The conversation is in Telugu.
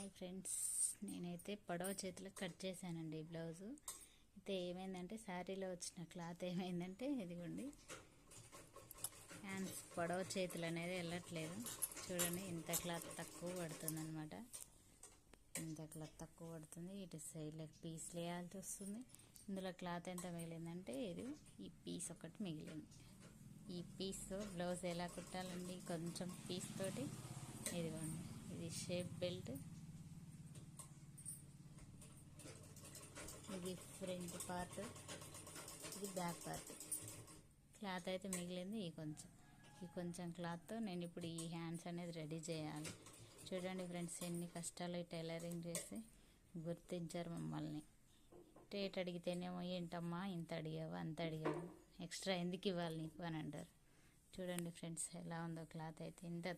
హాయ్ ఫ్రెండ్స్, నేనైతే పొడవ చేతులకు కట్ చేశానండి బ్లౌజు. అయితే ఏమైందంటే శారీలో వచ్చిన క్లాత్ ఏమైందంటే ఇదిగోండి, హ్యాండ్స్ పొడవ చేతులు అనేది వెళ్ళట్లేదు. చూడండి, ఇంత క్లాత్ తక్కువ పడుతుంది అనమాట. ఇంత క్లాత్ తక్కువ పడుతుంది. ఇటు సైడ్లకు పీస్ వేయాల్సి వస్తుంది. ఇందులో క్లాత్ ఎంత మిగిలిందంటే ఈ పీస్ ఒకటి మిగిలింది. ఈ పీస్తో బ్లౌజ్ ఎలా కుట్టాలండి? కొంచెం పీస్ తోటి ఇదిగోండి, ఇది షేప్ బెల్ట్, ఇది ఫ్రంట్ పార్ట్, ఇది బ్యాక్ పార్ట్. క్లాత్ అయితే మిగిలింది ఈ కొంచెం క్లాత్తో నేను ఇప్పుడు ఈ హ్యాండ్స్ అనేది రెడీ చేయాలి. చూడండి ఫ్రెండ్స్, ఎన్ని కష్టాలు టైలరింగ్ చేసి గుర్తించారు మమ్మల్ని. రేట్ అడిగితేనేమో ఏంటమ్మా ఇంత అడిగావు, అంత అడిగావు, ఎక్స్ట్రా ఎందుకు ఇవ్వాలి నీకు అని అంటారు. చూడండి ఫ్రెండ్స్, ఎలా ఉందో క్లాత్ అయితే. ఇంత